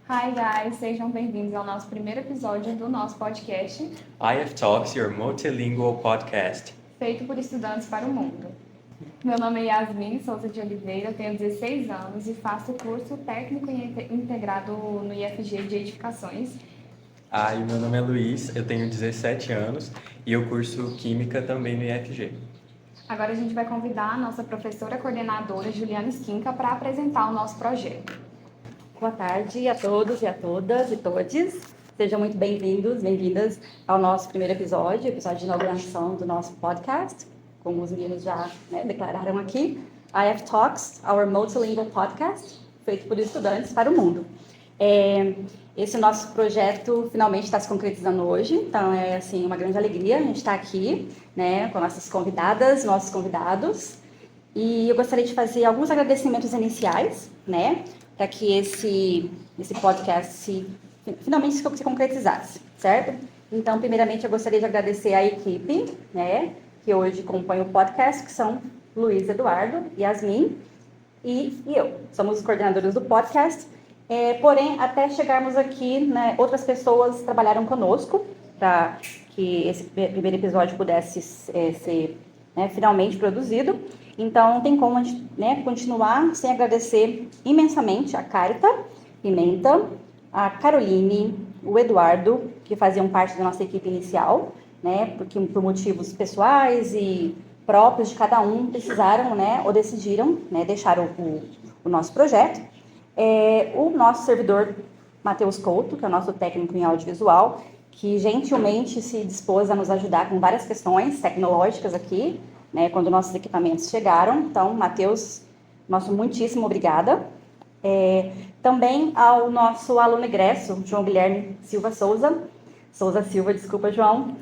Hi guys, sejam bem-vindos ao nosso primeiro episódio do nosso podcast, IF Talks, your multilingual podcast. feito por estudantes para o mundo. Meu nome é Yasmin Souza de Oliveira, tenho 16 anos e faço curso técnico integrado no IFG de Edificações. E meu nome é Luiz, eu tenho 17 anos e eu curso Química também no IFG. Agora a gente vai convidar a nossa professora coordenadora, Juliana Skinca, para apresentar o nosso projeto. Boa tarde a todos e a todas e todes. Sejam muito bem-vindos, bem-vindas ao nosso primeiro episódio de inauguração do nosso podcast, como os meninos já declararam aqui, IF Talks, our multilingual podcast, feito por estudantes para o mundo. Esse nosso projeto finalmente está se concretizando hoje, então é assim uma grande alegria a gente estar aqui, com nossas convidadas, nossos convidados, e eu gostaria de fazer alguns agradecimentos iniciais, para que esse podcast finalmente se concretizasse, certo? Então, primeiramente, eu gostaria de agradecer a equipe, que hoje compõe o podcast, que são Luiz Eduardo, Yasmin e eu. Somos os coordenadores do podcast. Porém, até chegarmos aqui, outras pessoas trabalharam conosco para que esse primeiro episódio pudesse ser finalmente produzido. Então, não tem como a gente continuar sem agradecer imensamente a Carita Pimenta, a Caroline, o Eduardo, que faziam parte da nossa equipe inicial, porque por motivos pessoais e próprios de cada um precisaram, ou decidiram, deixar o nosso projeto. O nosso servidor Matheus Couto, que é o nosso técnico em audiovisual, que gentilmente se dispôs a nos ajudar com várias questões tecnológicas aqui, quando nossos equipamentos chegaram. Então, Matheus, nosso muitíssimo obrigada. Também ao nosso aluno egresso, João Guilherme Silva Souza, desculpa, João,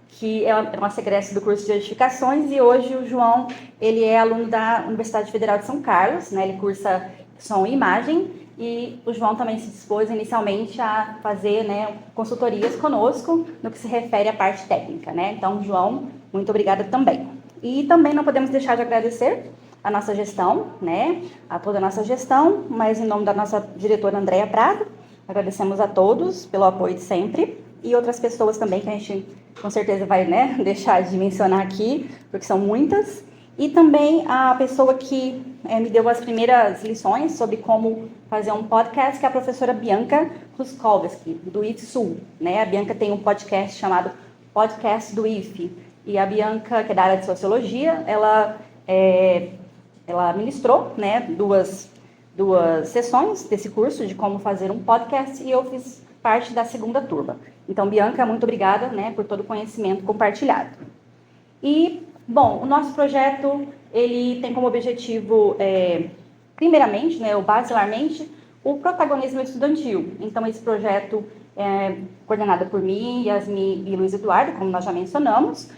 que é o nosso egresso do curso de Edificações, e hoje o João, ele é aluno da Universidade Federal de São Carlos, ele cursa som e imagem, e o João também se dispôs inicialmente a fazer consultorias conosco no que se refere à parte técnica, Então, João, muito obrigada também. E também não podemos deixar de agradecer a nossa gestão, a toda a nossa gestão, mas em nome da nossa diretora Andréia Prado, agradecemos a todos pelo apoio de sempre, e outras pessoas também que a gente com certeza vai deixar de mencionar aqui, porque são muitas, e também a pessoa que me deu as primeiras lições sobre como fazer um podcast, que é a professora Bianca Ruskowski, do IFSU. A Bianca tem um podcast chamado Podcast do IF, e a Bianca, que é da área de Sociologia, ela ministrou duas sessões desse curso de como fazer um podcast, e eu fiz parte da segunda turma. Então, Bianca, muito obrigada por todo o conhecimento compartilhado. E, bom, o nosso projeto, ele tem como objetivo, primeiramente, ou basilarmente, o protagonismo estudantil. Então, esse projeto é coordenado por mim, Yasmin e Luiz Eduardo, como nós já mencionamos,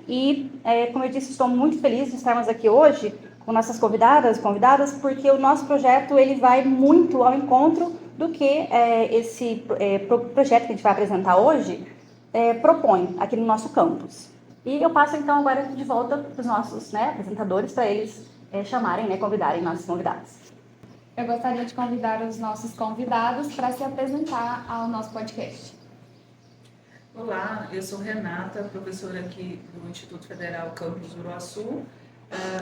E, como eu disse, estou muito feliz de estarmos aqui hoje com nossas convidadas, porque o nosso projeto, ele vai muito ao encontro do que esse projeto que a gente vai apresentar hoje propõe aqui no nosso campus. E eu passo, então, agora de volta para os nossos apresentadores, para eles chamarem, convidarem nossos convidados. Eu gostaria de convidar os nossos convidados para se apresentar ao nosso podcast. Olá, eu sou Renata, professora aqui do Instituto Federal Campus Uruaçu,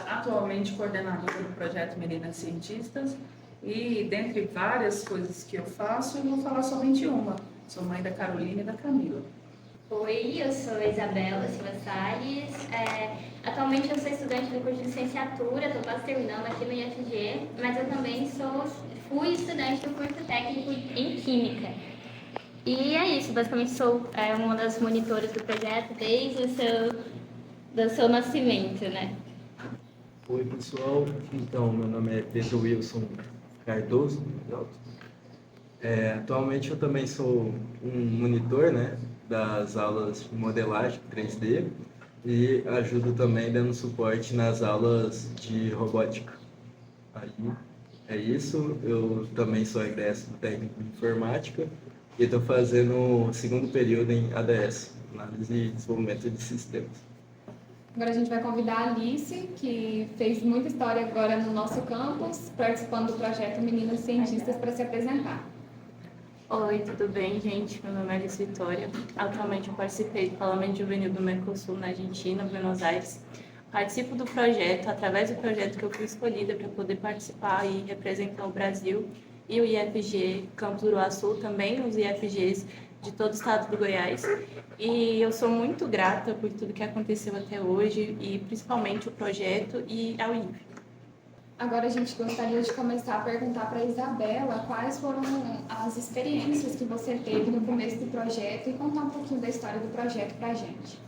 atualmente coordenadora do projeto Meninas Cientistas, e dentre várias coisas que eu faço, eu vou falar somente uma. Sou mãe da Carolina e da Camila. Oi, eu sou Isabela Silva Salles. Atualmente eu sou estudante do curso de licenciatura, estou quase terminando aqui no IFG, mas eu também fui estudante do curso técnico em Química. E é isso, basicamente sou uma das monitoras do projeto desde do seu nascimento, Oi, pessoal. Então, meu nome é Pedro Wilson Cardoso. Atualmente eu também sou um monitor, das aulas de modelagem 3D e ajudo também dando suporte nas aulas de robótica. Aí é isso. Eu também sou egresso do técnico de informática e estou fazendo o segundo período em ADS, Análise e Desenvolvimento de Sistemas. Agora a gente vai convidar a Alice, que fez muita história agora no nosso campus, participando do projeto Meninas Cientistas, para se apresentar. Oi, tudo bem, gente? Meu nome é Alice Vitória. Atualmente eu participei do Parlamento Juvenil do Mercosul na Argentina, Buenos Aires. Participo do projeto, através do projeto que eu fui escolhida para poder participar e representar o Brasil e o IFG Campus Uruaçu, também os IFGs de todo o estado do Goiás. E eu sou muito grata por tudo que aconteceu até hoje e principalmente o projeto e ao INPE. Agora a gente gostaria de começar a perguntar para a Isabela quais foram as experiências que você teve no começo do projeto e contar um pouquinho da história do projeto para a gente.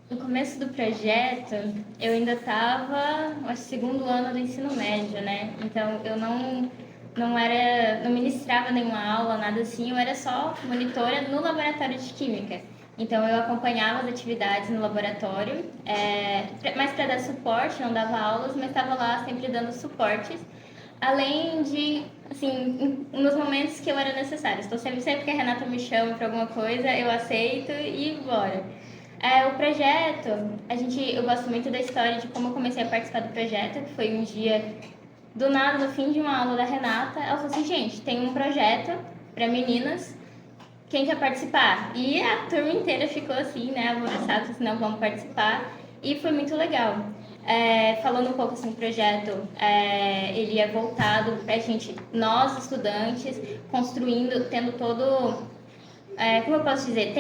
No começo do projeto, eu ainda estava no segundo ano do ensino médio, né? Então, eu não ministrava nenhuma aula, nada assim, eu era só monitora no laboratório de química. Então, eu acompanhava as atividades no laboratório, mais para dar suporte, não dava aulas, mas estava lá sempre dando suportes, além de, assim, nos momentos que eu era necessária. Estou sempre que a Renata me chama para alguma coisa, eu aceito e bora. O projeto, eu gosto muito da história de como eu comecei a participar do projeto, que foi um dia, do nada, no fim de uma aula da Renata, ela falou assim, gente, tem um projeto para meninas, quem quer participar? E a turma inteira ficou assim, né, alvoroçada, assim, não, vamos participar, e foi muito legal. Falando um pouco assim do projeto, ele é voltado para a gente, nós estudantes, tendo todo, como eu posso dizer,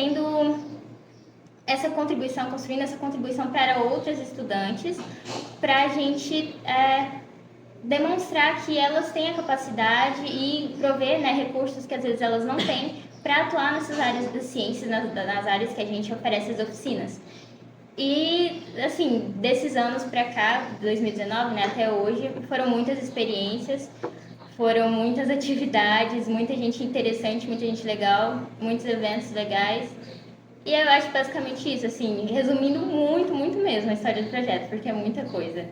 construindo essa contribuição para outras estudantes, para a gente demonstrar que elas têm a capacidade e prover, né, recursos que às vezes elas não têm para atuar nessas áreas das ciências, nas áreas que a gente oferece as oficinas. E, assim, desses anos para cá, 2019, né, até hoje, foram muitas experiências, foram muitas atividades, muita gente interessante, muita gente legal, muitos eventos legais. E eu acho basicamente isso, assim, resumindo muito, muito mesmo a história do projeto, porque é muita coisa.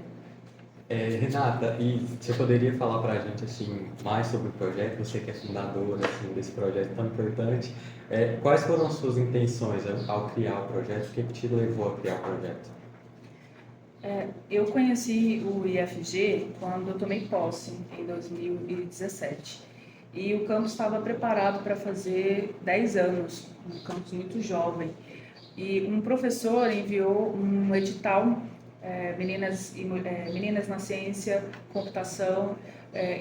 Renata, e você poderia falar para a gente assim, mais sobre o projeto? Você que é fundadora assim, desse projeto tão importante, quais foram as suas intenções ao criar o projeto? O que te levou a criar o projeto? Eu conheci o IFG quando eu tomei posse, em 2017. E o campus estava preparado para fazer 10 anos, um campus muito jovem. E um professor enviou um edital, Meninas na Ciência, Computação,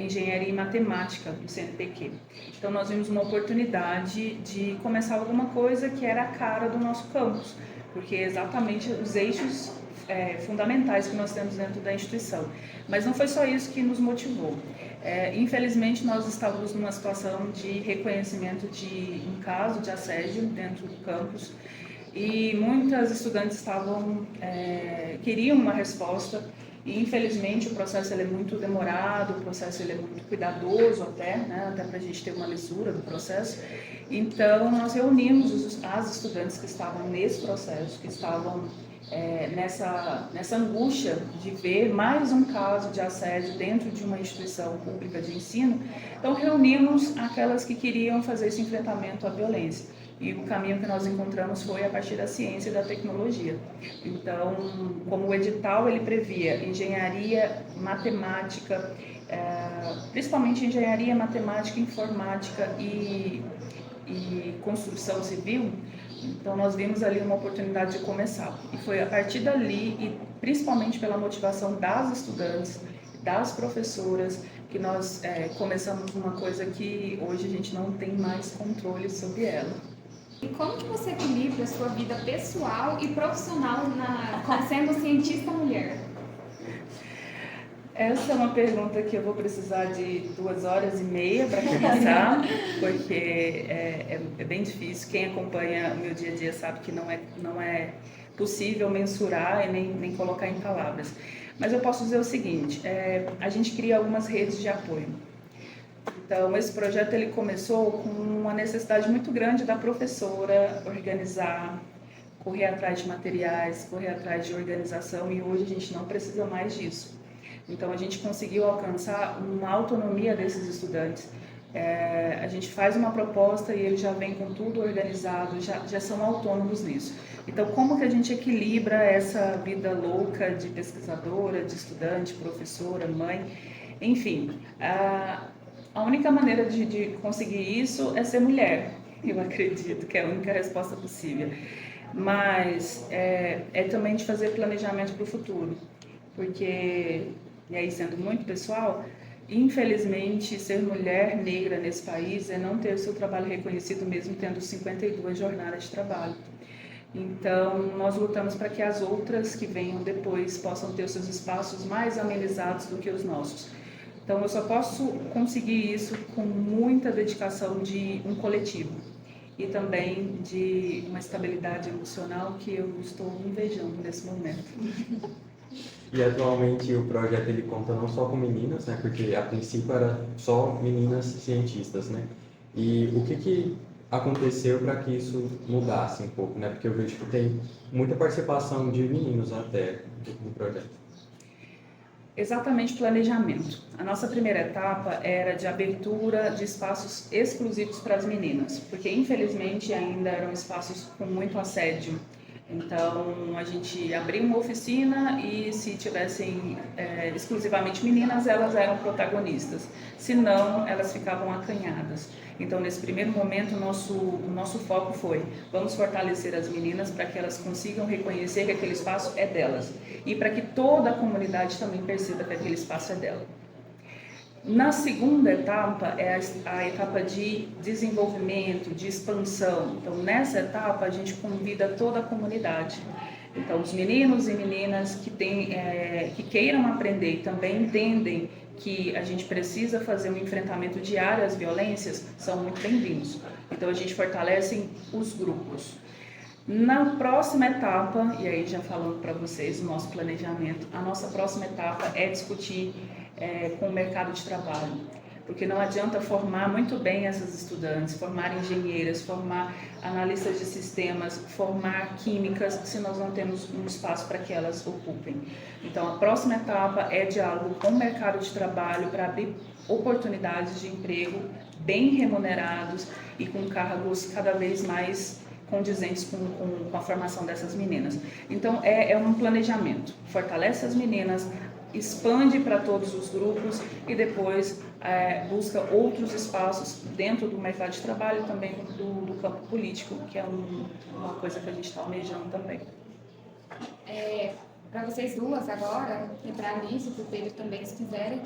Engenharia e Matemática, do CNPq. Então, nós vimos uma oportunidade de começar alguma coisa que era a cara do nosso campus, porque exatamente os eixos fundamentais que nós temos dentro da instituição. Mas não foi só isso que nos motivou. Infelizmente, nós estávamos numa situação de reconhecimento de um caso de assédio dentro do campus e muitas estudantes queriam uma resposta e, infelizmente, o processo ele é muito demorado, o processo ele é muito cuidadoso até para a gente ter uma lisura do processo. Então, nós reunimos as estudantes que estavam nesse processo, que estavam nessa angústia de ver mais um caso de assédio dentro de uma instituição pública de ensino. Então, reunimos aquelas que queriam fazer esse enfrentamento à violência. E o caminho que nós encontramos foi a partir da ciência e da tecnologia. Então, como o edital ele previa engenharia, matemática, principalmente engenharia, matemática, informática e construção civil, então nós vimos ali uma oportunidade de começar. E foi a partir dali, e principalmente pela motivação das estudantes, das professoras, que nós começamos uma coisa que hoje a gente não tem mais controle sobre ela. E como que você equilibra a sua vida pessoal e profissional sendo cientista mulher? Essa é uma pergunta que eu vou precisar de 2h30 para começar, porque é bem difícil. Quem acompanha o meu dia a dia sabe que não é possível mensurar e nem colocar em palavras. Mas eu posso dizer o seguinte, a gente cria algumas redes de apoio. Então, esse projeto ele começou com uma necessidade muito grande da professora organizar, correr atrás de materiais, correr atrás de organização, e hoje a gente não precisa mais disso. Então, a gente conseguiu alcançar uma autonomia desses estudantes A gente faz uma proposta e eles já vêm com tudo organizado, já são autônomos nisso. Então, como que a gente equilibra essa vida louca de pesquisadora, de estudante, professora, mãe, enfim, a única maneira de conseguir isso é ser mulher, eu acredito que é a única resposta possível. Mas é também de fazer planejamento para o futuro, porque, e aí sendo muito pessoal, infelizmente, ser mulher negra nesse país é não ter o seu trabalho reconhecido mesmo tendo 52 jornadas de trabalho. Então, nós lutamos para que as outras que venham depois possam ter os seus espaços mais amenizados do que os nossos. Então, eu só posso conseguir isso com muita dedicação de um coletivo e também de uma estabilidade emocional que eu estou invejando nesse momento. E atualmente o projeto ele conta não só com meninas, né? Porque a princípio era só meninas cientistas, né? E o que aconteceu para que isso mudasse um pouco, né? Porque eu vejo que tem muita participação de meninos até no projeto. Exatamente, planejamento. A nossa primeira etapa era de abertura de espaços exclusivos para as meninas, porque infelizmente ainda eram espaços com muito assédio. Então, a gente abriu uma oficina e se tivessem exclusivamente meninas, elas eram protagonistas. Se não, elas ficavam acanhadas. Então, nesse primeiro momento, o nosso foco foi: vamos fortalecer as meninas para que elas consigam reconhecer que aquele espaço é delas. E para que toda a comunidade também perceba que aquele espaço é dela. Na segunda etapa é a etapa de desenvolvimento, de expansão. Então, nessa etapa, a gente convida toda a comunidade. Então, os meninos e meninas que queiram aprender e também entendem que a gente precisa fazer um enfrentamento diário às violências, são muito bem-vindos. Então, a gente fortalece os grupos. Na próxima etapa, e aí já falando para vocês o nosso planejamento, a nossa próxima etapa é discutir com o mercado de trabalho, porque não adianta formar muito bem essas estudantes, formar engenheiras, formar analistas de sistemas, formar químicas, se nós não temos um espaço para que elas ocupem. Então, a próxima etapa é diálogo com o mercado de trabalho para abrir oportunidades de emprego bem remunerados e com cargos cada vez mais condizentes com a formação dessas meninas. Então, é um planejamento, fortalece as meninas, expande para todos os grupos e depois busca outros espaços dentro do mercado de trabalho, também do campo político, que é uma coisa que a gente está almejando também. Para vocês duas agora, e para a Alice e para o Pedro também, se quiserem,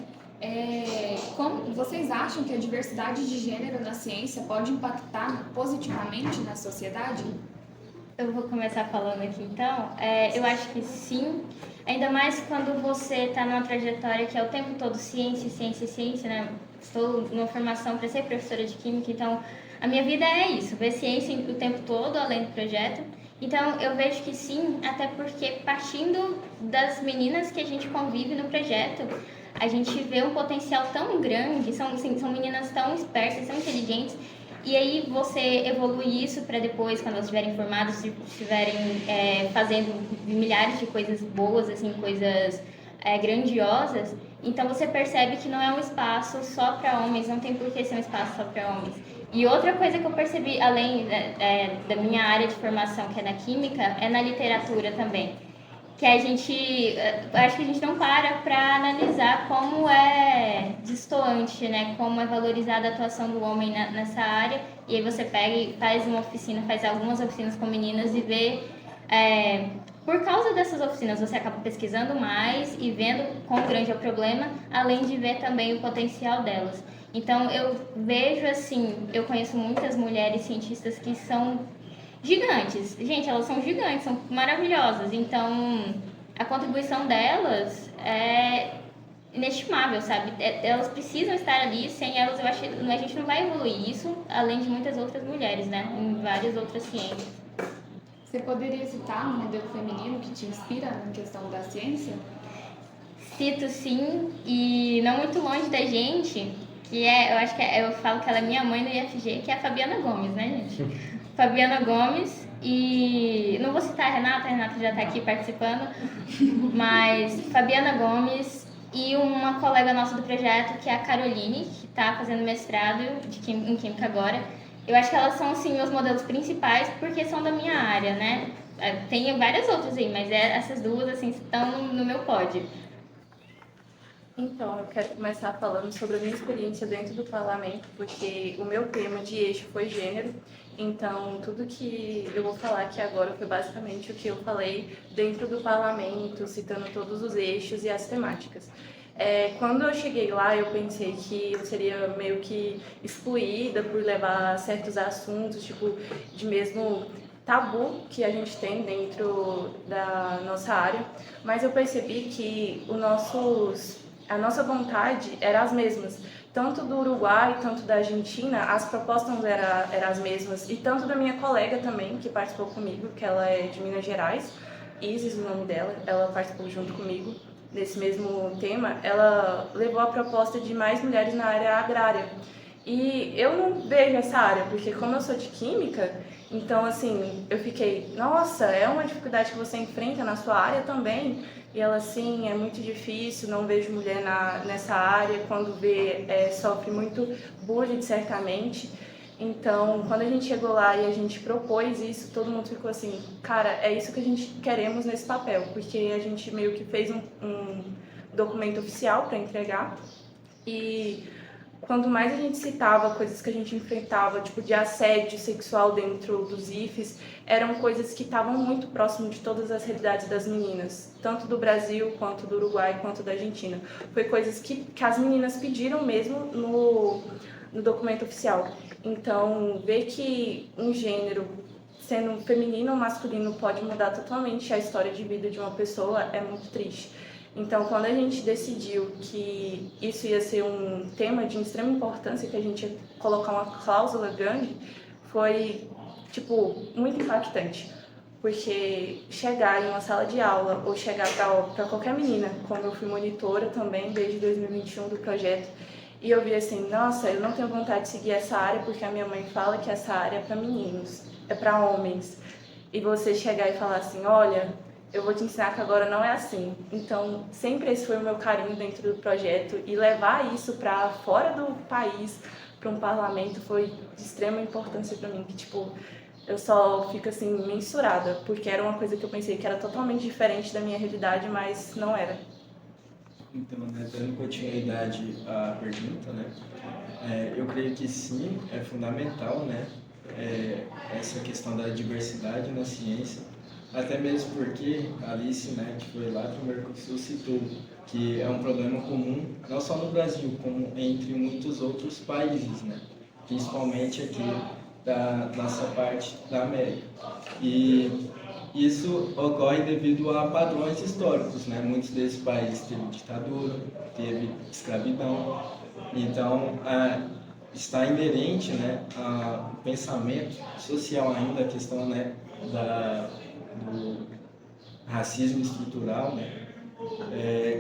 como vocês acham que a diversidade de gênero na ciência pode impactar positivamente na sociedade? Eu vou começar falando aqui então. Eu acho que sim, ainda mais quando você está numa trajetória que é o tempo todo ciência, ciência, ciência, né? Estou numa formação para ser professora de química, então a minha vida é isso, ver ciência o tempo todo, além do projeto. Então eu vejo que sim, até porque partindo das meninas que a gente convive no projeto, a gente vê um potencial tão grande, são meninas tão espertas, tão inteligentes. E aí você evolui isso para depois, quando elas estiverem formadas, estiverem fazendo milhares de coisas boas, assim, coisas grandiosas. Então você percebe que não é um espaço só para homens, não tem por que ser um espaço só para homens. E outra coisa que eu percebi, além da minha área de formação, que é na química, é na literatura também. Que a gente, acho que a gente não para analisar como é destoante, né? Como é valorizada a atuação do homem nessa área. E aí você pega e faz uma oficina, faz algumas oficinas com meninas e vê... por causa dessas oficinas, você acaba pesquisando mais e vendo quão grande é o problema, além de ver também o potencial delas. Então, eu vejo assim, eu conheço muitas mulheres cientistas que são gigantes. Gente, elas são gigantes, são maravilhosas. Então, a contribuição delas é inestimável, sabe? Elas precisam estar ali, sem elas eu acho que a gente não vai evoluir isso, além de muitas outras mulheres, né? Em várias outras ciências. Você poderia citar um modelo feminino que te inspira na questão da ciência? Cito sim, e não muito longe da gente, que eu acho que eu falo que ela é minha mãe no IFG, que é a Fabiana Gomes, né, gente? Fabiana Gomes, e não vou citar a Renata já está aqui participando, mas Fabiana Gomes e uma colega nossa do projeto, que é a Caroline, que está fazendo mestrado em Química agora. Eu acho que elas são, assim, meus modelos principais, porque são da minha área, né? Tem várias outras aí, mas essas duas, assim, estão no meu pódio. Então, eu quero começar falando sobre a minha experiência dentro do parlamento, porque o meu tema de eixo foi gênero. Então, tudo que eu vou falar aqui agora foi basicamente o que eu falei dentro do parlamento, citando todos os eixos e as temáticas. Quando eu cheguei lá, eu pensei que eu seria meio que excluída por levar certos assuntos, tipo, de mesmo tabu que a gente tem dentro da nossa área, mas eu percebi que a nossa vontade era as mesmas. Tanto do Uruguai, tanto da Argentina, as propostas eram as mesmas. E tanto da minha colega também, que participou comigo, que ela é de Minas Gerais, Isis, o nome dela, ela participou junto comigo nesse mesmo tema. Ela levou a proposta de mais mulheres na área agrária. E eu não vejo essa área, porque como eu sou de química, então assim, eu fiquei, nossa, é uma dificuldade que você enfrenta na sua área também. E ela, sim, é muito difícil, não vejo mulher nessa área, quando vê, sofre muito bullying, certamente. Então, quando a gente chegou lá e a gente propôs isso, todo mundo ficou assim, cara, é isso que a gente queremos nesse papel, porque a gente meio que fez um documento oficial para entregar. E quanto mais a gente citava coisas que a gente enfrentava, tipo de assédio sexual dentro dos IFES, eram coisas que estavam muito próximo de todas as realidades das meninas, tanto do Brasil, quanto do Uruguai, quanto da Argentina. Foi coisas que as meninas pediram mesmo no documento oficial. Então, ver que um gênero, sendo feminino ou masculino, pode mudar totalmente a história de vida de uma pessoa é muito triste. Então, quando a gente decidiu que isso ia ser um tema de extrema importância, que a gente ia colocar uma cláusula grande, foi, tipo, muito impactante. Porque chegar em uma sala de aula, ou chegar para qualquer menina, como eu fui monitora também desde 2021 do projeto, e eu vi assim, nossa, eu não tenho vontade de seguir essa área, porque a minha mãe fala que essa área é para meninos, é para homens. E você chegar e falar assim, olha, eu vou te ensinar que agora não é assim. Então, sempre esse foi o meu carinho dentro do projeto, e levar isso para fora do país, para um parlamento, foi de extrema importância para mim, que tipo, eu só fico assim mensurada, porque era uma coisa que eu pensei que era totalmente diferente da minha realidade, mas não era. Então, né, dando continuidade à pergunta, né, eu creio que sim, é fundamental, né, essa questão da diversidade na ciência, até mesmo porque a Alice, né, que foi lá para o Mercosul, citou que é um problema comum, não só no Brasil, como entre muitos outros países, né, principalmente aqui da nossa parte da América. E isso ocorre devido a padrões históricos, né? Muitos desses países teve ditadura, teve escravidão, então está inerente, né, ao pensamento social ainda a questão, né, do racismo estrutural, né?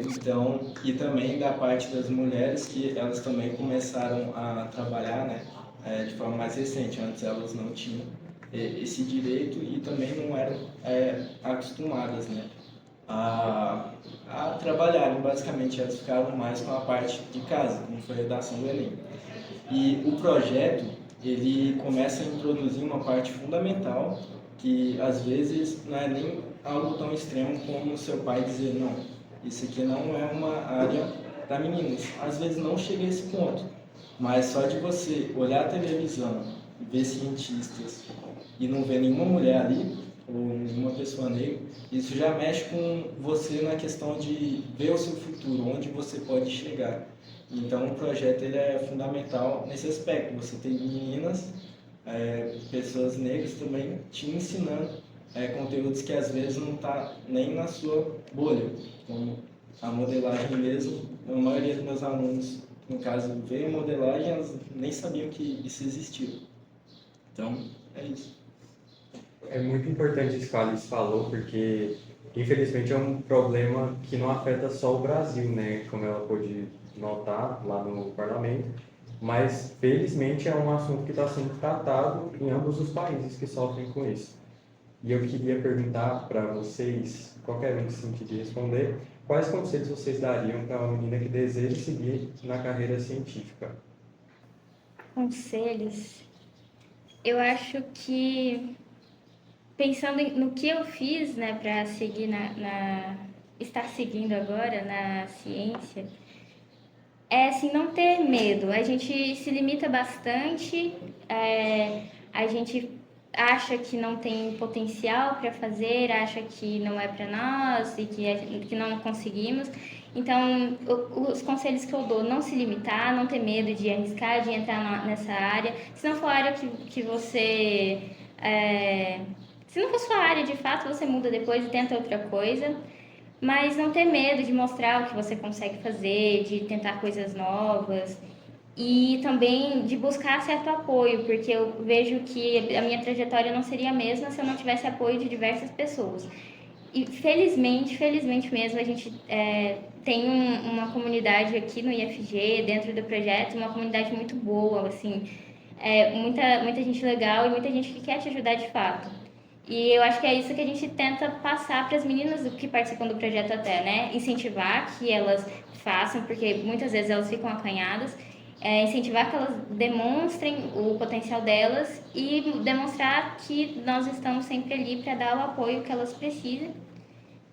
Então, e também da parte das mulheres, que elas também começaram a trabalhar, né, de forma mais recente. Antes elas não tinham esse direito e também não eram acostumadas, né, a trabalharem. Basicamente, elas ficavam mais com a parte de casa, como foi a redação do Enem. E o projeto, ele começa a introduzir uma parte fundamental, que às vezes não é nem algo tão extremo como o seu pai dizer, não, isso aqui não é uma área para meninos. Às vezes não chega a esse ponto, mas só de você olhar a televisão, ver cientistas e não ver nenhuma mulher ali, ou nenhuma pessoa negra, isso já mexe com você na questão de ver o seu futuro, onde você pode chegar. Então o projeto ele é fundamental nesse aspecto. Você tem meninas, pessoas negras também te ensinando conteúdos que às vezes não está nem na sua bolha, como a modelagem mesmo. A maioria dos meus alunos, no caso, veio modelagem, elas nem sabiam que isso existia. Então, é isso. É muito importante isso que a Alice falou, porque infelizmente é um problema que não afeta só o Brasil, né? Como ela pôde notar lá no parlamento, mas felizmente é um assunto que está sendo tratado em ambos os países que sofrem com isso. E eu queria perguntar para vocês, qualquer um que se sentir de responder, quais conselhos vocês dariam para uma menina que deseja seguir na carreira científica? Conselhos. Eu acho que, pensando no que eu fiz, né, para seguir estar seguindo agora na ciência, é assim, não ter medo. A gente se limita bastante, a gente acha que não tem potencial para fazer, acha que não é para nós e que não conseguimos. Então, os conselhos que eu dou, não se limitar, não ter medo de arriscar, de entrar nessa área. Se não for a área que você... se não for sua área, de fato, você muda depois e tenta outra coisa. Mas não ter medo de mostrar o que você consegue fazer, de tentar coisas novas e também de buscar certo apoio, porque eu vejo que a minha trajetória não seria a mesma se eu não tivesse apoio de diversas pessoas. E felizmente mesmo, a gente tem uma comunidade aqui no IFG, dentro do projeto, uma comunidade muito boa, assim, muita gente legal e muita gente que quer te ajudar de fato. E eu acho que é isso que a gente tenta passar para as meninas que participam do projeto até, né? Incentivar que elas façam, porque muitas vezes elas ficam acanhadas, incentivar que elas demonstrem o potencial delas e demonstrar que nós estamos sempre ali para dar o apoio que elas precisam.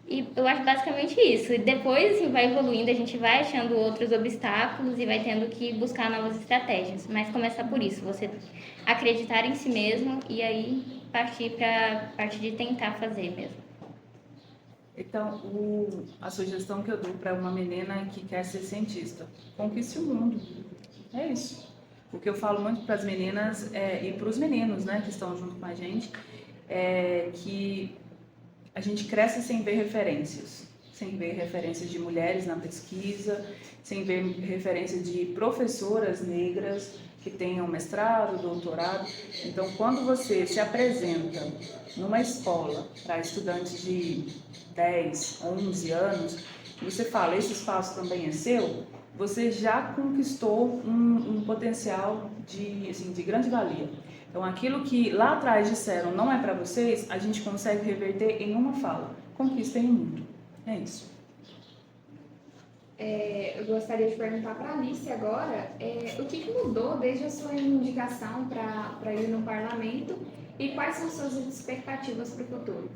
E eu acho basicamente isso. E depois, assim, vai evoluindo, a gente vai achando outros obstáculos e vai tendo que buscar novas estratégias. Mas começar por isso, você acreditar em si mesmo e aí partir para a parte de tentar fazer mesmo. Então, a sugestão que eu dou para uma menina que quer ser cientista, conquiste o mundo. É isso. O que eu falo muito para as meninas e para os meninos, né, que estão junto com a gente, é que a gente cresce sem ver referências de mulheres na pesquisa, sem ver referência de professoras negras que tenham mestrado, doutorado. Então, quando você se apresenta numa escola para estudantes de 10, 11 anos, e você fala, esse espaço também é seu, você já conquistou um potencial de grande valia. Então, aquilo que lá atrás disseram não é para vocês, a gente consegue reverter em uma fala. Conquistem o mundo. É isso. Eu gostaria de perguntar para a Alice agora o que mudou desde a sua indicação para ir no parlamento e quais são suas expectativas para o futuro?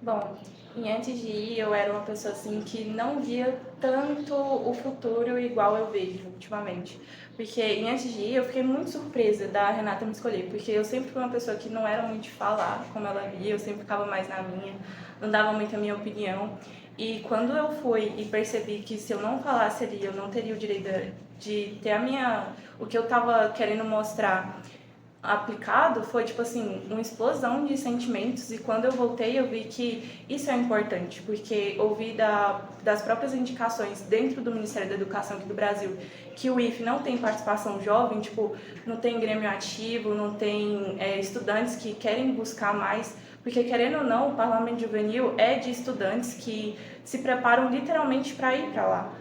Bom, antes de ir, eu era uma pessoa assim que não via tanto o futuro igual eu vejo ultimamente. Porque antes de ir, eu fiquei muito surpresa da Renata me escolher, porque eu sempre fui uma pessoa que não era muito de falar como ela via, eu sempre ficava mais na minha, não dava muito a minha opinião. E quando eu fui e percebi que se eu não falasse ali, eu não teria o direito de ter o que eu estava querendo mostrar aplicado, foi tipo assim, uma explosão de sentimentos. E quando eu voltei, eu vi que isso é importante, porque ouvi das próprias indicações dentro do Ministério da Educação aqui do Brasil que o IF não tem participação jovem, tipo, não tem grêmio ativo, não tem estudantes que querem buscar mais, porque querendo ou não, o Parlamento Juvenil é de estudantes que se preparam literalmente para ir para lá.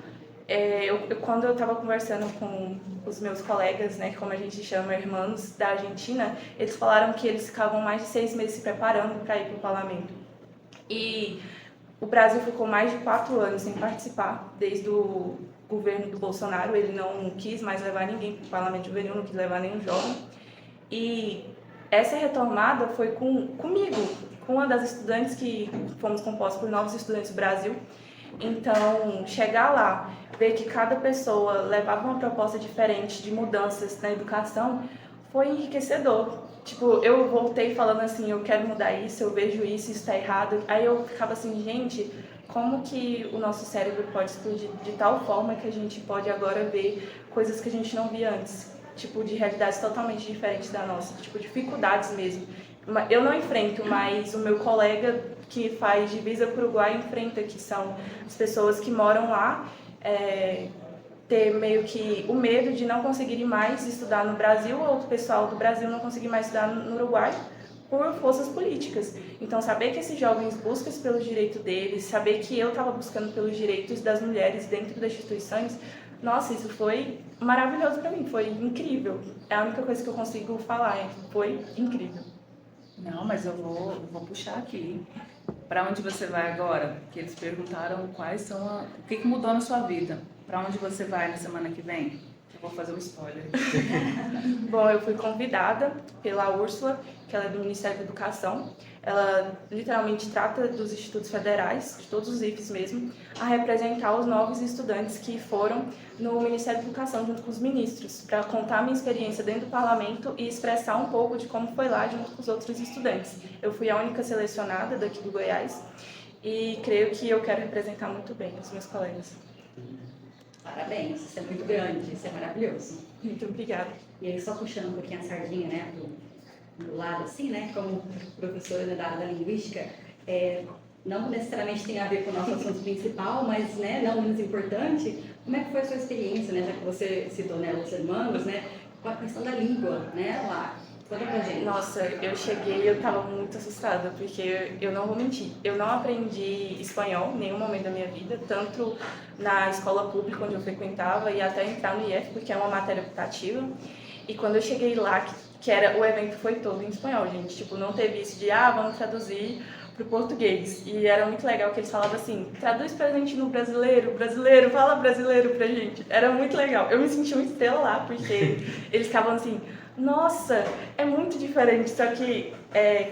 Quando eu estava conversando com os meus colegas, né, como a gente chama, irmãos da Argentina, eles falaram que eles ficavam mais de 6 meses se preparando para ir para o parlamento. E o Brasil ficou mais de 4 anos sem participar, desde o governo do Bolsonaro. Ele não quis mais levar ninguém para o parlamento juvenil, não quis levar nenhum jovem. E essa retomada foi comigo, com uma das estudantes que fomos compostos por novos estudantes do Brasil. Então, chegar lá, ver que cada pessoa levava uma proposta diferente de mudanças na educação, foi enriquecedor. Tipo, eu voltei falando assim, eu quero mudar isso, eu vejo isso está errado. Aí eu ficava assim, gente, como que o nosso cérebro pode explodir de tal forma que a gente pode agora ver coisas que a gente não via antes. Tipo, de realidades totalmente diferentes da nossa, tipo, dificuldades mesmo. Eu não enfrento, mas o meu colega que faz divisa para o Uruguai enfrenta, que são as pessoas que moram lá, ter meio que o medo de não conseguirem mais estudar no Brasil, ou o pessoal do Brasil não conseguir mais estudar no Uruguai por forças políticas. Então, saber que esses jovens buscam pelos direitos deles, saber que eu estava buscando pelos direitos das mulheres dentro das instituições, nossa, isso foi maravilhoso para mim, foi incrível. É a única coisa que eu consigo falar, foi incrível. Não, mas eu vou puxar aqui. para onde você vai agora? Que eles perguntaram o que mudou na sua vida. Para onde você vai na semana que vem? Eu vou fazer um spoiler. Bom, eu fui convidada pela Úrsula, que ela é do Ministério da Educação. Ela literalmente trata dos institutos federais, de todos os IFES mesmo, a representar os novos estudantes que foram no Ministério da Educação junto com os ministros, para contar a minha experiência dentro do parlamento e expressar um pouco de como foi lá junto com os outros estudantes. Eu fui a única selecionada daqui do Goiás e creio que eu quero representar muito bem os meus colegas. Parabéns, isso é muito grande, isso é maravilhoso. Muito obrigada. E aí, só puxando um pouquinho a sardinha, né, do lado assim, né, como professora da área da linguística, não necessariamente tem a ver com o nosso assunto principal, mas, né, não menos importante, como é que foi a sua experiência, né, já que você citou, né, os hermanos, né, com a questão da língua, né, lá. Conta pra gente. Nossa, eu cheguei e eu tava muito assustada, porque eu não vou mentir, eu não aprendi espanhol em nenhum momento da minha vida, tanto na escola pública onde eu frequentava e até entrar no IF, porque é uma matéria optativa. E quando eu cheguei lá, o evento foi todo em espanhol, gente, tipo, não teve isso de, vamos traduzir pro português. E era muito legal que eles falavam assim, traduz pra gente no brasileiro, fala brasileiro pra gente. Era muito legal. Eu me senti uma estrela lá, porque eles ficavam assim, nossa, é muito diferente, só que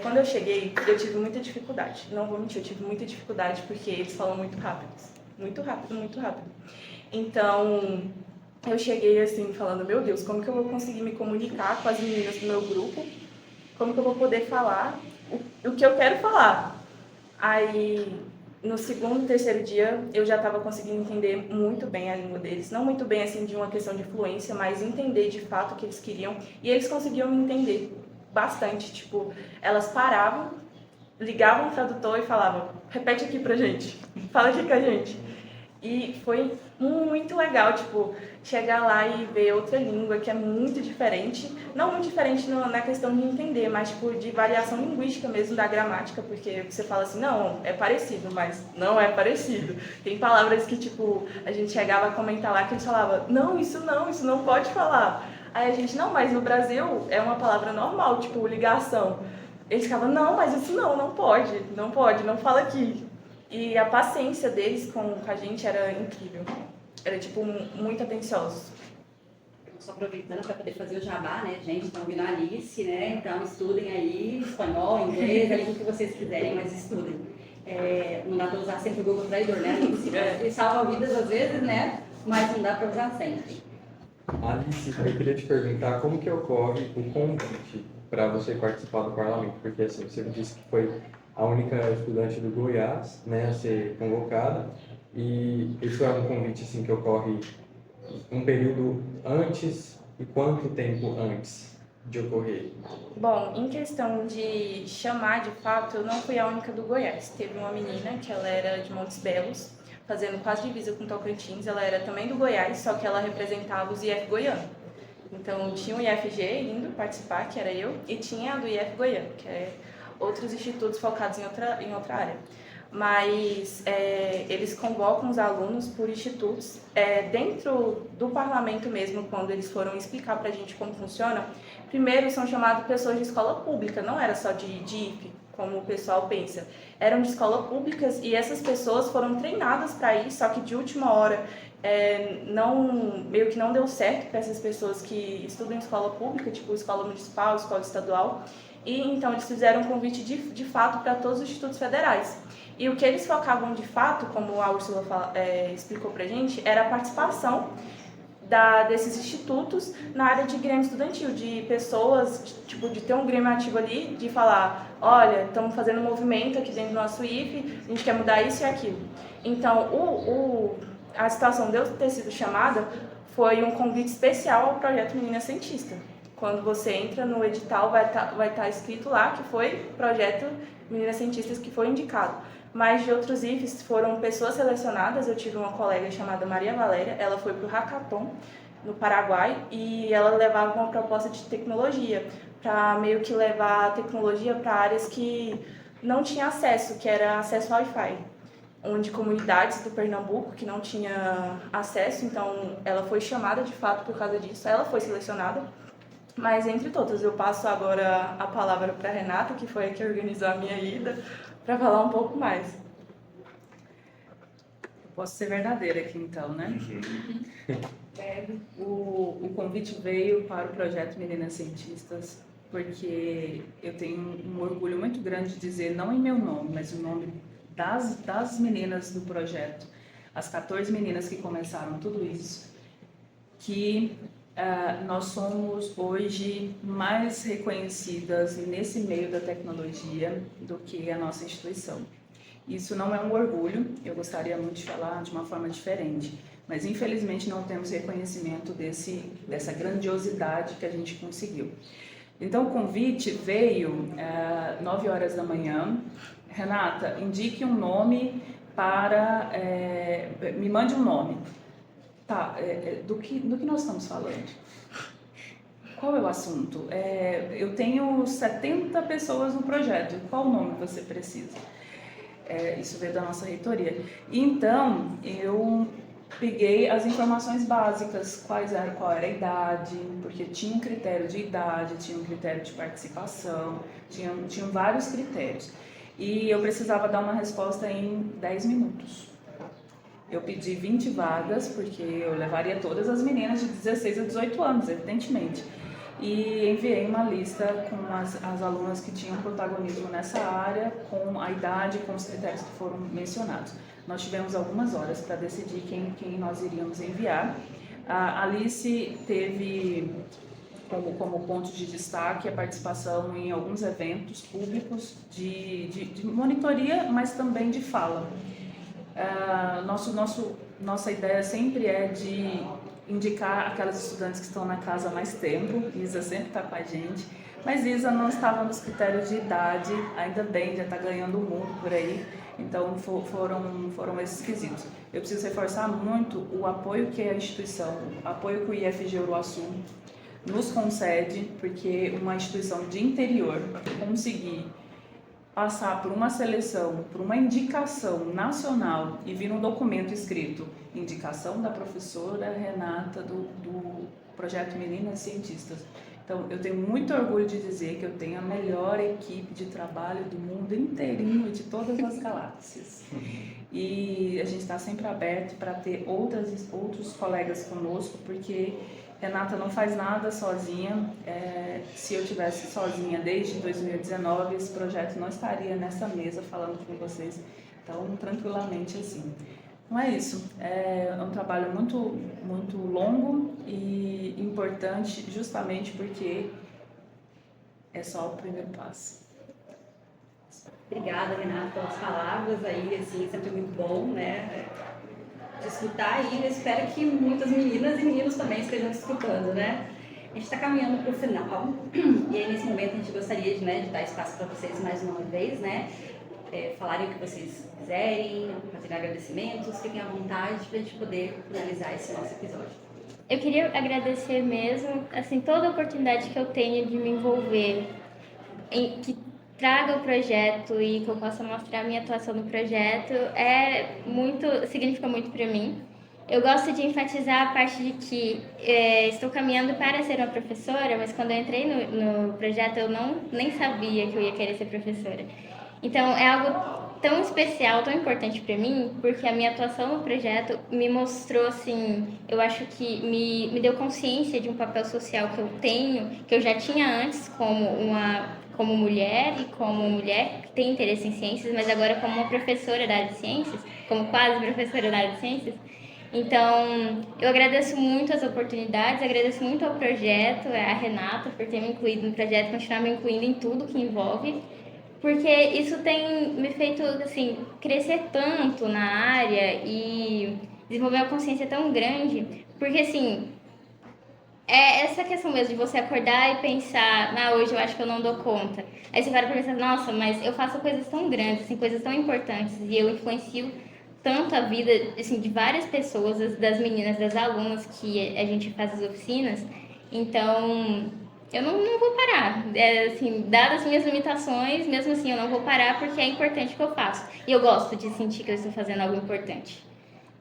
quando eu cheguei, eu tive muita dificuldade. Não vou mentir, eu tive muita dificuldade porque eles falam muito rápido. Muito rápido, muito rápido. Então, eu cheguei assim, falando, meu Deus, como que eu vou conseguir me comunicar com as meninas do meu grupo? Como que eu vou poder falar o que eu quero falar? Aí, no segundo, terceiro dia, eu já estava conseguindo entender muito bem a língua deles. Não muito bem, assim, de uma questão de fluência, mas entender de fato o que eles queriam. E eles conseguiam me entender bastante. Tipo, elas paravam, ligavam o tradutor e falavam, repete aqui pra gente, fala aqui com a gente. E foi muito legal, tipo, chegar lá e ver outra língua que é muito diferente. Não muito diferente na questão de entender, mas, tipo, de variação linguística mesmo da gramática, porque você fala assim, não, é parecido, mas não é parecido. Tem palavras que, tipo, a gente chegava a comentar lá que eles falavam, não, isso não pode falar. Aí a gente, não, mas no Brasil é uma palavra normal, tipo, ligação. Eles ficavam, não, mas isso não pode, não fala aqui. E a paciência deles com a gente era incrível. Era, tipo, muito atenciosos. Só aproveitando para poder fazer o jabá, né, gente? Estão ouvindo a Alice, né? Então, estudem aí espanhol, inglês, a língua que vocês quiserem, mas estudem. Não dá para usar sempre o Google Tradutor, né? Ele salva vidas às vezes, né? Mas não dá para usar sempre. Alice, eu queria te perguntar como que ocorre o convite para você participar do parlamento, porque assim, você disse que foi a única estudante do Goiás, né, a ser convocada, e isso é um convite assim que ocorre um período antes e quanto tempo antes de ocorrer? Bom, em questão de chamar de fato, eu não fui a única do Goiás. Teve uma menina que ela era de Montes Belos, fazendo quase divisa com Tocantins, ela era também do Goiás, só que ela representava os IF Goiano. Então tinha o IFG indo participar, que era eu, e tinha a do IF Goiano, que é outros institutos focados em outra área. Mas eles convocam os alunos por institutos. Dentro do parlamento mesmo, quando eles foram explicar para a gente como funciona, primeiro são chamadas pessoas de escola pública, não era só de IFE, como o pessoal pensa. Eram de escola públicas e essas pessoas foram treinadas para ir, só que de última hora meio que não deu certo para essas pessoas que estudam em escola pública, tipo escola municipal, escola estadual. E então eles fizeram um convite de fato para todos os institutos federais. E o que eles focavam de fato, como a Úrsula explicou para a gente, era a participação desses institutos na área de grêmio estudantil, de pessoas, tipo, de ter um grêmio ativo ali, de falar, olha, estamos fazendo um movimento aqui dentro do nosso IFE, a gente quer mudar isso e aquilo. Então, a situação de eu ter sido chamada foi um convite especial ao projeto Menina Cientista. Quando você entra no edital, vai estar escrito lá que foi projeto Meninas Cientistas que foi indicado. Mas de outros IFES foram pessoas selecionadas. Eu tive uma colega chamada Maria Valéria, ela foi para o Hackathon, no Paraguai, e ela levava uma proposta de tecnologia, para meio que levar a tecnologia para áreas que não tinha acesso, que era acesso ao Wi-Fi, onde comunidades do Pernambuco que não tinha acesso, então ela foi chamada de fato por causa disso, ela foi selecionada. Mas entre todas, eu passo agora a palavra para a Renata, que foi a que organizou a minha ida, para falar um pouco mais. Posso ser verdadeira aqui então, né? O convite veio para o projeto Meninas Cientistas porque eu tenho um orgulho muito grande de dizer, não em meu nome, mas o nome das meninas do projeto, as 14 meninas que começaram tudo isso, que nós somos hoje mais reconhecidas nesse meio da tecnologia do que a nossa instituição. Isso não é um orgulho, eu gostaria muito de falar de uma forma diferente, mas infelizmente não temos reconhecimento dessa grandiosidade que a gente conseguiu. Então o convite veio 9 horas da manhã. Renata, indique um nome para... me mande um nome. Tá, do que nós estamos falando? Qual é o assunto? Eu tenho 70 pessoas no projeto, qual nome você precisa? Isso veio da nossa reitoria. Então, eu peguei as informações básicas, qual era a idade, porque tinha um critério de idade, tinha um critério de participação, tinham vários critérios. E eu precisava dar uma resposta em 10 minutos. Eu pedi 20 vagas, porque eu levaria todas as meninas de 16 a 18 anos, evidentemente. E enviei uma lista com as alunas que tinham protagonismo nessa área, com a idade, com os critérios que foram mencionados. Nós tivemos algumas horas para decidir quem nós iríamos enviar. A Alice teve como ponto de destaque a participação em alguns eventos públicos de monitoria, mas também de fala. Nossa ideia sempre é de indicar aquelas estudantes que estão na casa há mais tempo. Isa sempre está com a gente, mas Isa não estava nos critérios de idade, ainda bem, já está ganhando o mundo por aí, então foram esses quesitos. Eu preciso reforçar muito o apoio que a instituição, o apoio que o IFG Uruaçu nos concede, porque uma instituição de interior conseguir passar por uma seleção, por uma indicação nacional e vir um documento escrito, indicação da professora Renata do projeto Meninas Cientistas. Então, eu tenho muito orgulho de dizer que eu tenho a melhor equipe de trabalho do mundo inteirinho, de todas as galáxias. E a gente está sempre aberto para ter outros colegas conosco, porque Renata não faz nada sozinha. Se eu tivesse sozinha desde 2019, esse projeto não estaria nessa mesa falando com vocês tão tranquilamente assim. Não é isso. É um trabalho muito, muito longo e importante, justamente porque é só o primeiro passo. Obrigada, Renata, pelas palavras aí, assim, sempre muito bom, né, de escutar, e eu espero que muitas meninas e meninos também estejam escutando, né. A gente está caminhando para o final, e aí nesse momento a gente gostaria de dar espaço para vocês mais uma vez, né, falarem o que vocês quiserem, fazerem agradecimentos, fiquem à vontade para a gente poder finalizar esse nosso episódio. Eu queria agradecer mesmo, assim, toda a oportunidade que eu tenho de me envolver, que traga o projeto e que eu possa mostrar a minha atuação no projeto, significa muito para mim. Eu gosto de enfatizar a parte de que estou caminhando para ser uma professora, mas quando eu entrei no projeto eu nem sabia que eu ia querer ser professora. Então é algo tão especial, tão importante para mim, porque a minha atuação no projeto me mostrou, assim, eu acho que me deu consciência de um papel social que eu tenho, que eu já tinha antes como mulher que tem interesse em ciências, mas agora como uma professora da área de ciências, como quase professora da área de ciências. Então, eu agradeço muito as oportunidades, agradeço muito ao projeto, a Renata por ter me incluído no projeto, continuar me incluindo em tudo que envolve, porque isso tem me feito, assim, crescer tanto na área e desenvolver uma consciência tão grande, porque, assim, essa questão mesmo de você acordar e pensar, hoje eu acho que eu não dou conta. Aí você para pra pensar, nossa, mas eu faço coisas tão grandes, assim, coisas tão importantes, e eu influencio tanto a vida, assim, de várias pessoas, das meninas, das alunas que a gente faz as oficinas. Então, eu não vou parar. Assim, dadas as minhas limitações, mesmo assim, eu não vou parar porque é importante o que eu faço. E eu gosto de sentir que eu estou fazendo algo importante.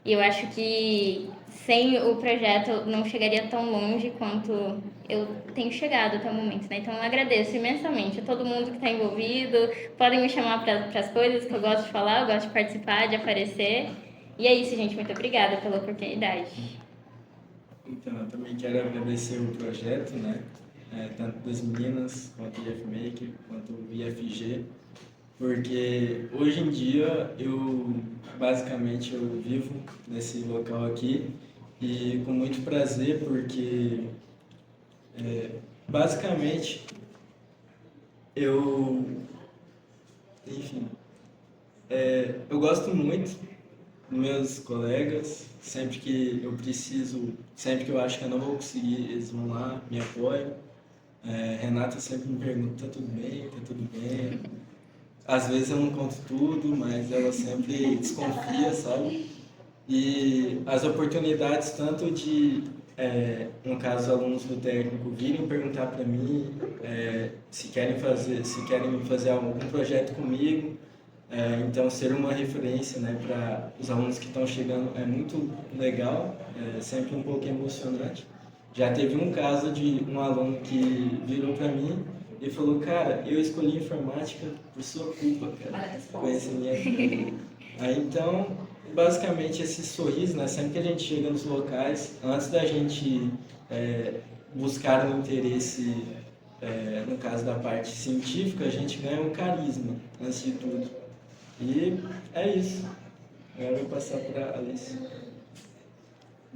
E eu acho que sem o projeto não chegaria tão longe quanto eu tenho chegado até o momento, né? Então eu agradeço imensamente a todo mundo que está envolvido. Podem me chamar para as coisas que eu gosto de falar, eu gosto de participar, de aparecer. E é isso, gente. Muito obrigada pela oportunidade. Então, eu também quero agradecer o projeto, né? Tanto das meninas, quanto o IFMaker, quanto o IFG, porque hoje em dia basicamente eu vivo nesse local aqui e com muito prazer, porque basicamente eu, enfim, eu gosto muito dos meus colegas, sempre que eu preciso, sempre que eu acho que eu não vou conseguir, eles vão lá, me apoiam. Renata sempre me pergunta, tá tudo bem, tá tudo bem. Às vezes eu não conto tudo, mas ela sempre desconfia, sabe? E as oportunidades, tanto de, no caso, alunos do técnico virem perguntar para mim se querem fazer algum projeto comigo, então ser uma referência, né, para os alunos que estão chegando é muito legal, é sempre um pouco emocionante. Já teve um caso de um aluno que virou para mim e falou, cara, eu escolhi informática por sua culpa, cara. Conhece minha vida. Aí então, basicamente esse sorriso, né, sempre que a gente chega nos locais, antes da gente buscar um interesse, no caso da parte científica, a gente ganha um carisma, antes de tudo. E é isso. Agora eu vou passar para a Alice.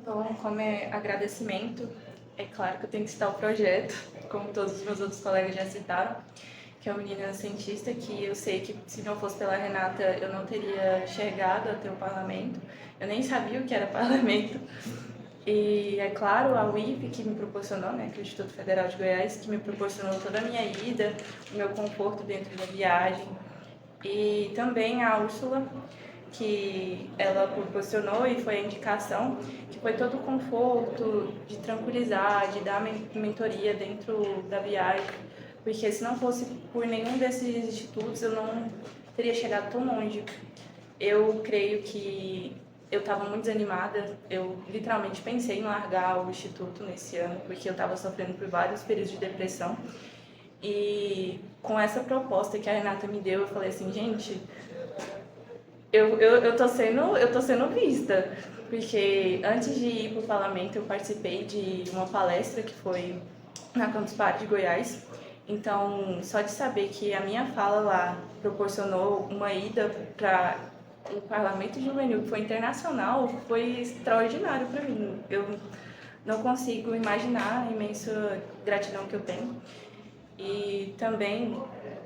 Bom, como agradecimento, é claro que eu tenho que citar o projeto, como todos os meus outros colegas já citaram, que é o Menina Cientista, que eu sei que se não fosse pela Renata eu não teria chegado até o parlamento, eu nem sabia o que era parlamento. E é claro, a UIP que me proporcionou, né, que é o Instituto Federal de Goiás, que me proporcionou toda a minha ida, o meu conforto dentro da viagem. E também a Úrsula, que ela proporcionou e foi a indicação, que foi todo o conforto de tranquilizar, de dar mentoria dentro da viagem, porque se não fosse por nenhum desses institutos eu não teria chegado tão longe. Eu creio que eu estava muito desanimada, eu literalmente pensei em largar o instituto nesse ano, porque eu estava sofrendo por vários períodos de depressão. E com essa proposta que a Renata me deu, eu falei assim, gente, eu tô sendo vista, porque antes de ir para o parlamento eu participei de uma palestra que foi na Campus Party de Goiás. Então, só de saber que a minha fala lá proporcionou uma ida para o Parlamento Juvenil, que foi internacional, foi extraordinário para mim. Eu não consigo imaginar a imensa gratidão que eu tenho. E também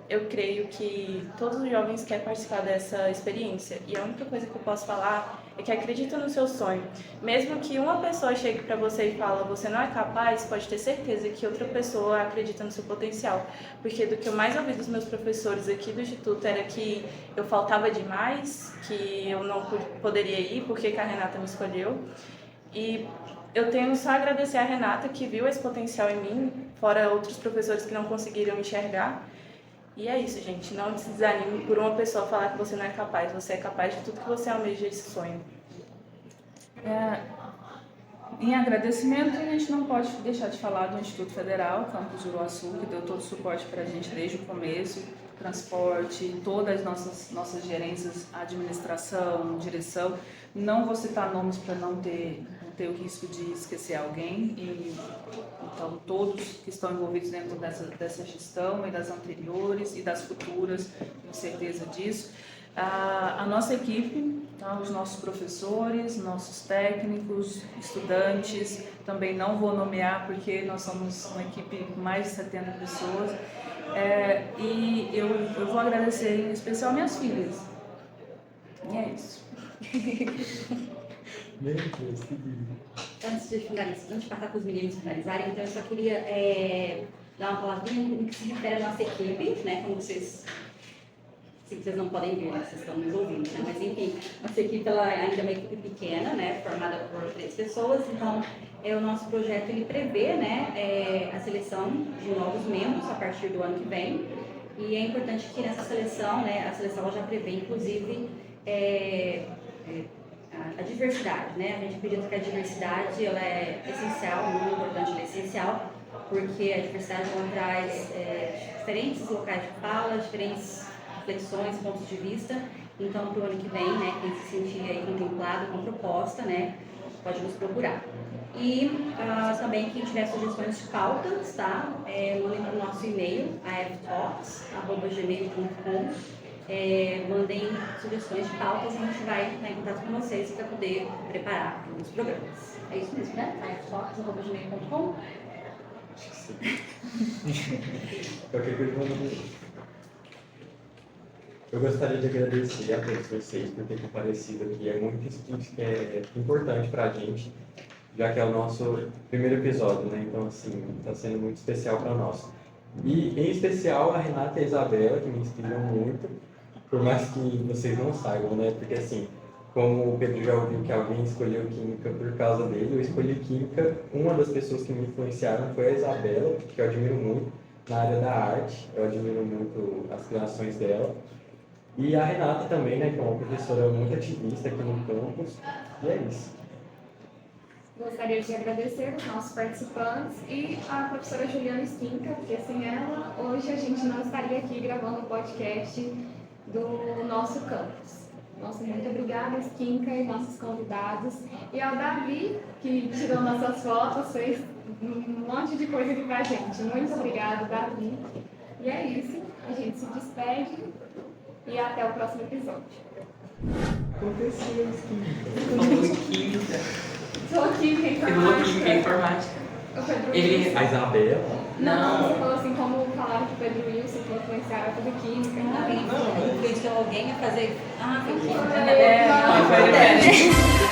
eu creio que todos os jovens querem participar dessa experiência. E a única coisa que eu posso falar é que acredita no seu sonho. Mesmo que uma pessoa chegue para você e fala você não é capaz, pode ter certeza que outra pessoa acredita no seu potencial. Porque do que eu mais ouvi dos meus professores aqui do Instituto era que eu faltava demais, que eu não poderia ir porque a Renata me escolheu. E eu tenho só a agradecer a Renata que viu esse potencial em mim, fora outros professores que não conseguiram enxergar. E é isso, gente. Não se desanime por uma pessoa falar que você não é capaz. Você é capaz de tudo que você almeja esse sonho. Em agradecimento, a gente não pode deixar de falar do Instituto Federal, Campus Uruaçu, que deu todo o suporte para a gente desde o começo, transporte, todas as nossas gerências, administração, direção. Não vou citar nomes para não ter o risco de esquecer alguém. Então, todos que estão envolvidos dentro dessa gestão e das anteriores e das futuras, tenho certeza disso. A nossa equipe, tá? Os nossos professores, nossos técnicos, estudantes, também não vou nomear porque nós somos uma equipe com mais de 70 pessoas. E eu vou agradecer em especial minhas filhas. E é isso. Antes de finalizar, antes de passar para os meninos finalizarem, então eu só queria dar uma palavrinha no que se refere à nossa equipe, né? Como vocês não podem ver, né? Vocês estão nos ouvindo, né? Mas enfim, nossa equipe ela ainda é uma equipe pequena, né? Formada por 3 pessoas, então o nosso projeto ele prevê, né? A seleção de novos membros a partir do ano que vem. E é importante que nessa seleção, né? A seleção ela já prevê, inclusive, a a diversidade, né? A gente acredita que a diversidade ela é essencial, muito importante, ela é essencial, porque a diversidade ela traz diferentes locais de fala, diferentes reflexões, pontos de vista. Então, para o ano que vem, né, quem se sentir aí contemplado com a proposta, né, pode nos procurar. E também quem tiver sugestões de pautas, tá? Mandem para o nosso e-mail, aftalks@gmail.com. Mandem sugestões de pautas e a gente vai entrar em contato com vocês para poder preparar os programas. É isso mesmo, né? aftalks@gmail.com. Acho que sim. Qualquer coisa, eu gostaria de agradecer a todos vocês por terem comparecido aqui. É muito importante para a gente, já que é o nosso primeiro episódio, né? Então, assim, está sendo muito especial para nós. E, em especial, a Renata e a Isabela, que me inspiram muito, por mais que vocês não saibam, né? Porque, assim, como o Pedro já ouviu que alguém escolheu Química por causa dele, eu escolhi Química. Uma das pessoas que me influenciaram foi a Isabela, que eu admiro muito na área da arte. Eu admiro muito as criações dela. E a Renata também, né, que é uma professora muito ativista aqui no campus. E é isso. Gostaria de agradecer os nossos participantes e a professora Juliana Skinca, porque sem ela, hoje a gente não estaria aqui gravando o podcast do nosso campus. Nossa, muito obrigada, Skinca, e nossos convidados. E ao Davi, que tirou nossas fotos, fez um monte de coisa aqui pra gente. Muito obrigada, Davi. E é isso, a gente se despede e até o próximo episódio. Aconteceu, Química. Sou Química Química Informática. Informática. O Pedro Ele- Wilson. A Isabela. Não, você falou assim, como falaram que o Pedro Wilson que influenciaram a tudo Química. Influenciou alguém a fazer. Foi Foi. Química.